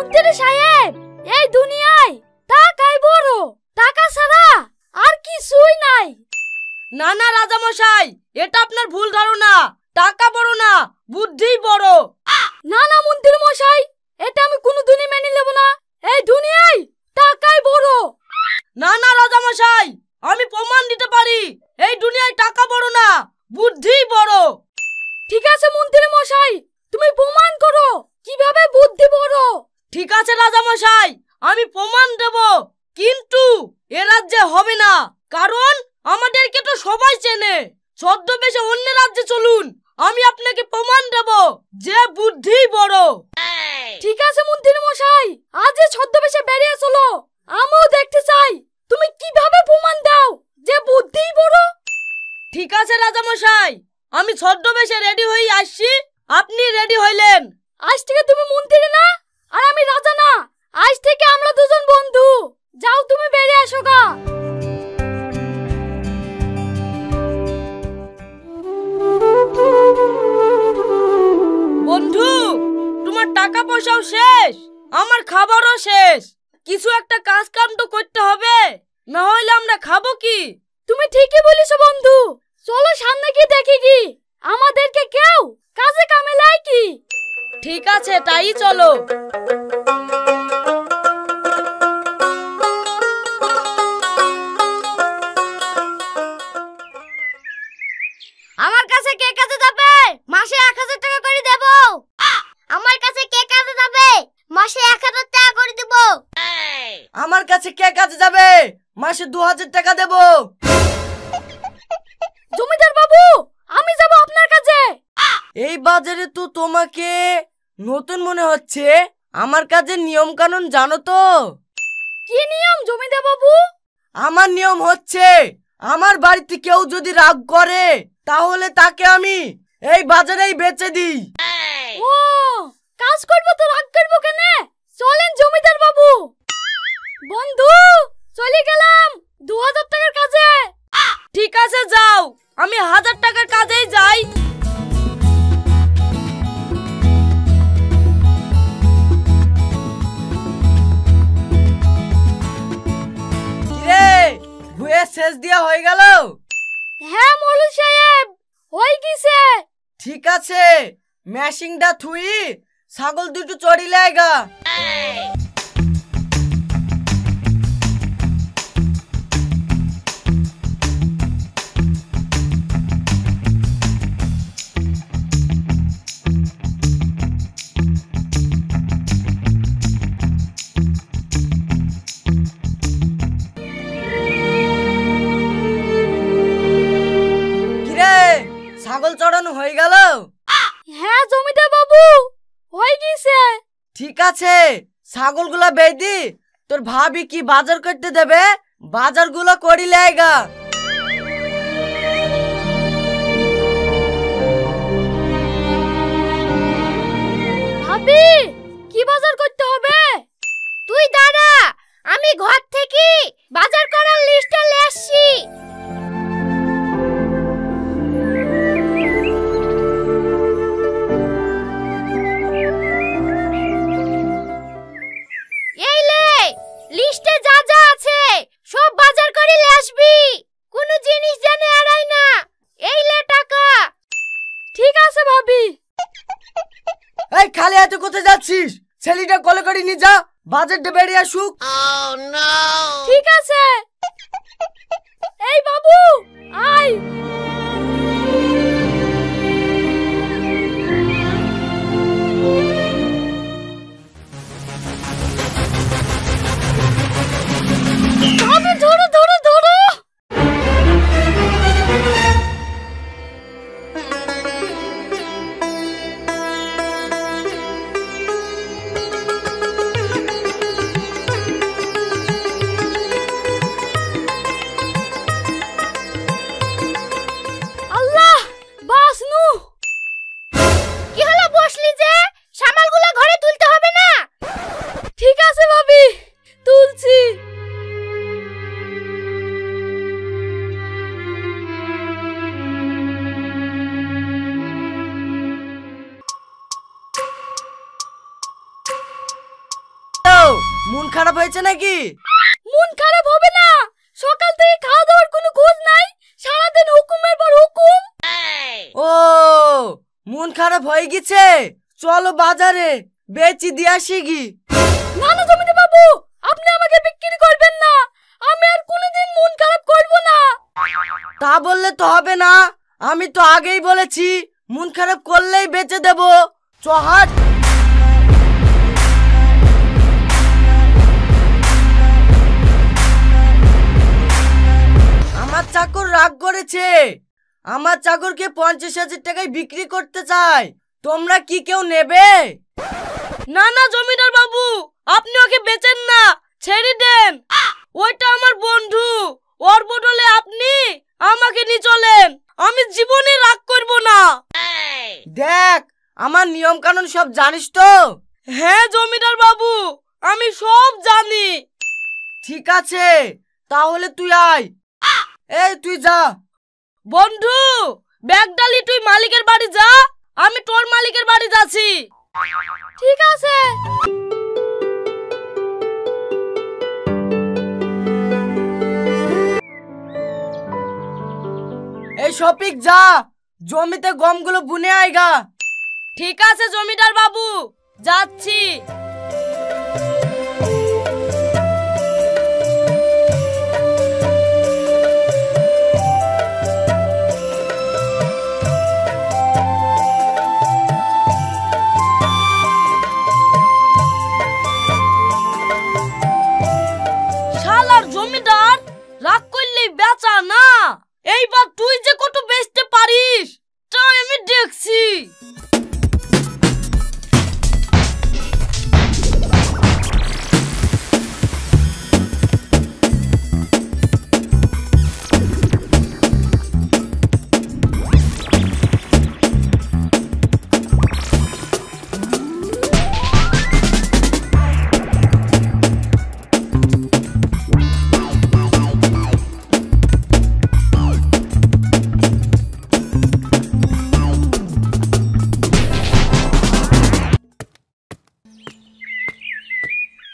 মন্ত্রী সাহেব, এই দুনিয়ায় টাকাই বড়, টাকা ছাড়া আর কিছুই নাই। না না রাজামশাই, এটা আপনার ভুল ধারণা। টাকা বড় না, বুদ্ধি বড়। না না মন্ত্রী মশাই, এটা আমি কোনোদিনই মেনে নেব না। এই দুনিয়ায় টাকাই বড়। না না রাজামশাই, আমি প্রমাণ দিতে পারি এই দুনিয়ায় টাকা বড় না, বুদ্ধি বড়। ঠিক আছে মন্ত্রী মশাই, তুমি প্রমাণ করো কিভাবে বুদ্ধি বড়। ঠিক আছে রাজামশাই, আমি প্রমাণ দেব, কিন্তু এ রাজ্যে হবে না, কারণ আমাদেরকে তো সবাই চেনে। ছদ্মবেশে অন্য রাজ্যে চলুন, আমি আপনাকে প্রমাণ দেব যে বুদ্ধি বড়। ঠিক আছে মন্ত্রী মশাই, আজ ছদ্মবেশে বেরিয়ে চলো, আমিও দেখতে চাই তুমি কিভাবে প্রমাণ দাও যে বুদ্ধি বড়। ঠিক আছে রাজামশাই, আমি ছদ্মবেশে রেডি হয়ে আসছি, আপনি রেডি হইলেন? আজ থেকে তুমি মন্ত্রী না আর আমি রাজা না, আজ থেকে আমরা দুজন বন্ধু। যাও তুমি বেরিয়ে আসো গা। বন্ধু, তোমার টাকা পয়সাও শেষ, আমার খাবারও শেষ। কিছু একটা কাজ কাম তো করতে হবে, না হইলে আমরা খাবো কি? তুমি ঠিকই বলেছো বন্ধু, চলো সামনে গিয়ে দেখি কি আমাদেরকে কেউ কাজে কামে লাই কি। ঠিক আছে, তাই চলো। আমার কাছে কে কাজে যাবে? মাসে 1000 টাকা করে দেব। আমার কাছে কে কাজে যাবে? মাসে 1000 টাকা করে দেব। আমার কাছে কে কাজে যাবে? মাসে 2000 টাকা দেব। জমিদার বাবু, আমি যাব আপনার কাছে। এই বাজারে তো তোমাকে নতুন মনে হচ্ছে, আমার কাজের নিয়ম কানুন জানো তো? কি নিয়ম জমিদার বাবু? আমার নিয়ম হচ্ছে, আমার বাড়িতে কেউ যদি রাগ করে তাহলে তাকে আমি এই বাজারেই বেচে দিই। ও, কাজ করব তো রাগ করব কেন? চলেন জমিদার বাবু। বন্ধু, চলে গেলাম 2000 টাকার কাজে। ঠিক আছে যাও, আমি 1000 টাকার কাজেই যাই। কিরে, ভুয়ে শেষ দিয়া হয়ে গেল? হ্যাঁ মৌলভী সাহেব, হয়ে গেছে। ঠিক আছে, মেশিনটা থুই ছাগল দুটো চড়ি লাইগা। ছাগল চড়ানো হয়ে গেল? হ্যাঁ জমিদার বাবু, হয়ে গেছে। ঠিক আছে, ছাগলগুলা বেঁধে তোর ভাবি কি বাজার করতে দেবে, বাজারগুলো করি লাইগা। ভাবি, কি বাজার করতে হবে? তুই দাঁড়া, আমি ঘর থেকে বাজার করার লিস্টটা নিয়ে আসছি। এই লে, লিস্টে যা যা আছে সব বাজার করে নিয়ে আসবি, কোনো জিনিস যেন এড়াই না। এই লে টাকা। ঠিক আছে ভাবি। এই খালি হাতে কোথায় যাচ্ছিস? ছেলেটা কলে করে নিয়ে যা, বাজারটা বেরিয়ে আসুক। ঠিক আছে। এই বাবু, আয়। আমি ধরো ধরো ধরো। মন খারাপ হয়েছে নাকি? মন খারাপ হবে না, সকাল থেকে খাওয়া দাওয়ার কোনো খোঁজ নাই, সারাদিন হুকুমের পর হুকুম। ও মন খারাপ হয়ে গেছে, চলো বাজারে বেচি দিয়ে আসি কি। না না জমিদার বাবু, আপনি আমাকে বিক্রি করবেন না, আমি আর কোনোদিন মন খারাপ করব না। তা বললে তো হবে না, আমি তো আগেই বলেছি মন খারাপ করলেই বেচে দেব। চহাট। আমার চাকর রাগ করেছে, আমার চাকরকে 50,000 টাকায় বিক্রি করতে চাই, তোমরা কি কেউ নেবে? না না জমিদার বাবু, আপনি ওকে বেচেন না, ছেড়ে দেন, ওইটা আমার বন্ধু, ওর বদলে আপনি আমাকে নিয়ে চলেন, আমি জীবনে রাগ করব না। দেখ আমার নিয়ম কানুন সব জানিস তো? হ্যাঁ জমিদার বাবু, আমি সব জানি। ঠিক আছে তাহলে তুই আয়। এই তুই যা। বন্ধু ব্যাগ ডালি তুই মালিকের বাড়ি যা, আমি তোর মালিকের বাড়ি যাচ্ছি। ঠিক আছে। এই শফিক যা, জমিতে গমগুলো বুনে আইগা। ঠিক আছে জমিদার বাবু, যাচ্ছি। শালার জমিদার রাগ করলেই বেচা না, এইবার তুই যে কত বেচতে পারিস তা আমি দেখছি।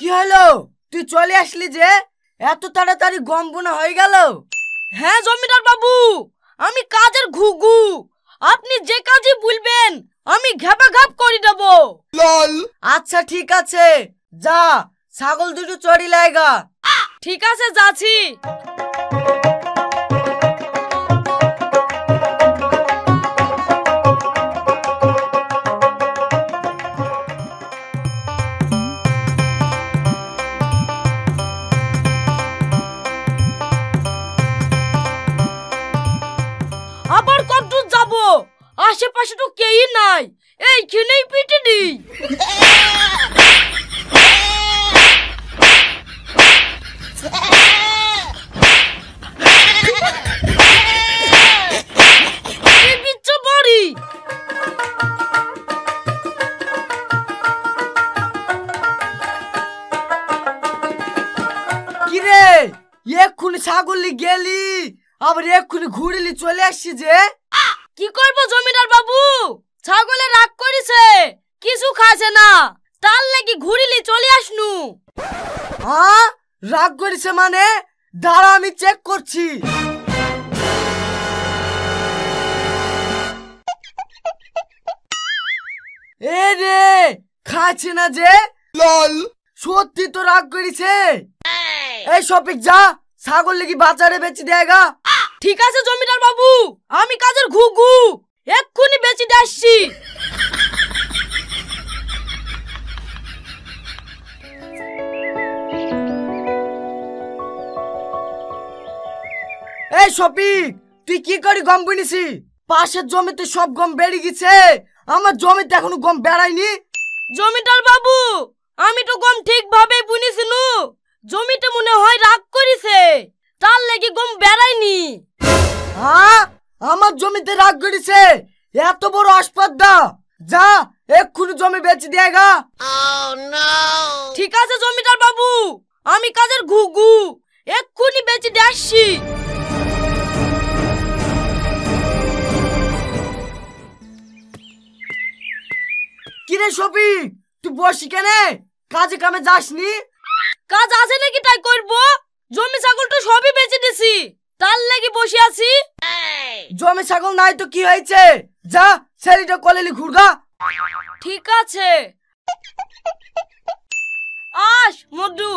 কি হলো, তুই চলে আসলি যে, এত তাড়াতাড়ি গম বোনা হয়ে গেল? হ্যাঁ জমিদার বাবু, আমি কাজের ঘুঘু, আপনি যে কাজই বলবেন আমি ঘাপা ঘাপ করে দেব। আচ্ছা ঠিক আছে, যা ছাগল দুটো চড়ি লাইগা। ঠিক আছে যাচ্ছি। আবার কত যাব, আশেপাশে তো কেউই নাই, এইখানেই পিটে দিই। কিরে এক্ষুনি ছাগলি গেলি, আবার এক্ষুনি ঘুরিলি চলে আসছি যে? কি করবো জমিদার বাবু, ছাগলে রাগ করেছে, কিছু খাইছে না, তার লাগি ঘুরিলি চলে আসনু। হ্যাঁ রাগ করেছে মানে? দাঁড়া আমি চেক করছি। এ রে খাচ্ছে না যে, সত্যি তো রাগ করেছে। এই শফিক যা, ছাগল লেগে বাজারে বেচে দেয়গা। ঠিক আছে জমিদার বাবু, আমি কাজের ঘুঘু, এক্ষুনি বেচে দিয়ে আসছি। এই শফিক তুই কি করে গম বুনিছি? পাশের জমিতে সব গম বেড়ে গেছে, আমার জমিতে এখনো গম বেড়ায়নি। জমিদার বাবু আমি তো গম ঠিকভাবে বুনিছিনু, জমিতে মনে হয় রাগ করেছে, তার লাগি গম বেড়ায়নি। হ্যাঁ আমার জমিতে রাগ করেছে, এত বড় আসপদ্দা, যা এক্ষুনি জমি বেচে দেয়গা। ঠিক আছে জমিদার বাবু, আমি কাজের ঘুঘু, এক্ষুনি বেচে দিয়ে আসছি। কিরে শফিক তুই বসি কেনে, কাজে কামে যাসনি? কাজ আছে নাকি তাই করব? জমি ছাগল তো সবই বেচে দিছি, তার লাগি বসে আছি। জমি ছাগল নাই তো কি হয়েছে, যা ছেলেটা কলেলি ঘুরগা। ঠিক আছে, আস মধু।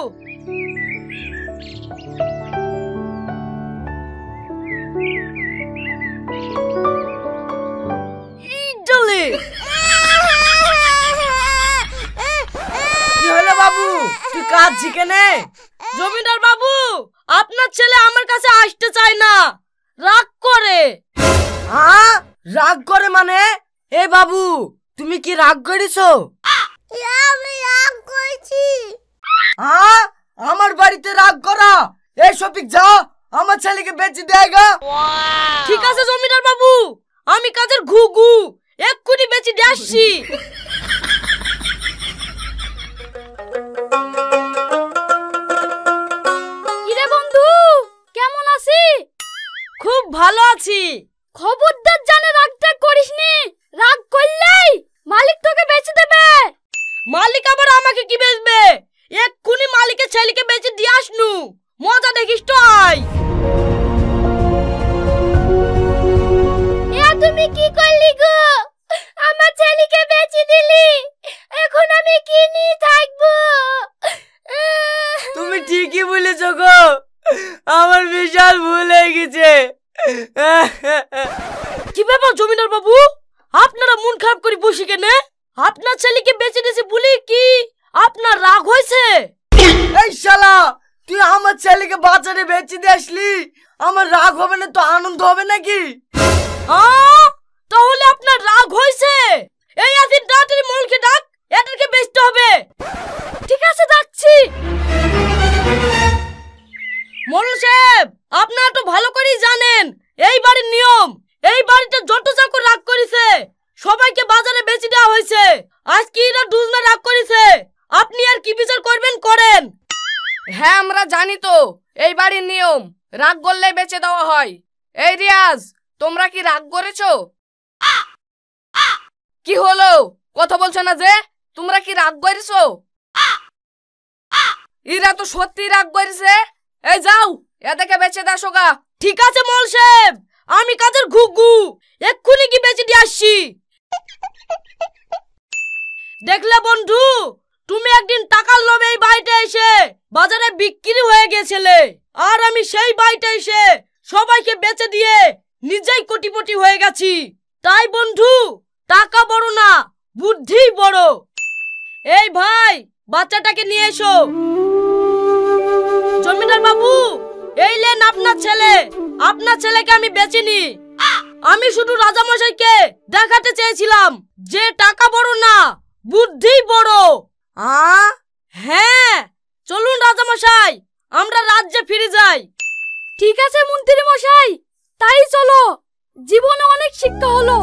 ইডলি কি হলো বাবু, তুই কাঁদছি কেনে? জমিদার বাবু, আপনার ছেলে আমার কাছে আসতে চায় না, রাগ করে। হ্যাঁ, রাগ করে মানে? এ বাবু, তুমি কি রাগ করেছো? আমি রাগ করছি। হ্যাঁ, আমার বাড়িতে রাগ করা? এই শফিক যা, আমার ছেলেকে বেঁচে দেয়গা। ঠিক আছে জমিদার বাবু, আমি কাজের ঘুঘু এক্ষুনি বেঁচে দিয়ে আসছি। কিরে বন্ধু, কেমন আছিস? খুব ভালো আছি। খবরদার জানে রাগটা করিসনি, রাগ করলেই মালিক তোকে বেচে দেবে। মালিক আবার আমাকে কি বেচবে? এক্ষুনি মালিকের ছেলেকে বেচে দিয়ে আসনু, মজা দেখিস তো। আয়। এ তুমি কি করলি গো? আমার ছেলেকে বেচে দিলি, এখন আমি কি নিয়ে থাকবো? তুমি ঠিকই বলেছো গো, আমার বিশাল ভুল হয়ে গেছে। কি ব্যাপার জমিদার বাবু, আপনারা মন খারাপ করে বসে কেনে? আপনার ছেলেকে বেচে দিয়েছে বলি কি আপনার রাগ হয়েছে? এই শালা, তুই আমার ছেলেকে বাজারে বেচে দিয়ে আসলি, আমার রাগ হবে না তো আনন্দ হবে নাকি? তাহলে আপনার রাগ হয়েছে? এই আসিন তাড়াতাড়ি মোলকে ডাক, এটাকে বেচতে হবে। ঠিক আছে, যাচ্ছি। মোল সাহেব, আপনারা তো ভালো করেই জানেন এই বাড়ির নিয়ম। এই বাড়িতে যত চাকর রাগ করেছে সবাইকে বাজারে বেচে দেওয়া হয়েছে। আজকে এরা দুজনে রাগ করেছে, আপনি আর কি বিচার করবেন করেন। হ্যাঁ, আমরা জানি তো এই বাড়ির নিয়ম, রাগ করলে বেচে দেওয়া হয়। এই রিয়াজ, তোমরা কি রাগ করেছো? কি হলো, কথা বলছো না যে? তোমরা কি রাগ করেছো? এরা তো সত্যি রাগ করেছে। এই যাও, এদেরকে বেচে দাও গা। ঠিক আছে মোল সাহেব, আমি কাজের ঘুঘু এক্ষুনি কি বেচে দিয়ে আসছি। দেখলে বন্ধু, তুমি একদিন টাকার লোভে এই বাড়িতে এসে বাজারে বিক্রি হয়ে গেছিলে, আর আমি সেই বাড়িতে এসে সবাইকে বেচে দিয়ে নিজেই কোটিপতি হয়ে গেছি। তাই বন্ধু, টাকা বড় না, বুদ্ধি বড়। এই ভাই, বাচ্চাটাকে নিয়ে এসো। জমিদার বাবু, এই লেন আপনার ছেলে। আপনার ছেলেকে আমি বেচিনি, আমি শুধু রাজামশাইকে দেখাতে চেয়েছিলাম যে টাকা বড় না, বুদ্ধি বড়। হ্যাঁ, চলুন রাজামশাই, আমরা রাজ্যে ফিরে যাই। ঠিক আছে মন্ত্রী মশাই, তাই চলো, জীবনে অনেক শিক্ষা হলো।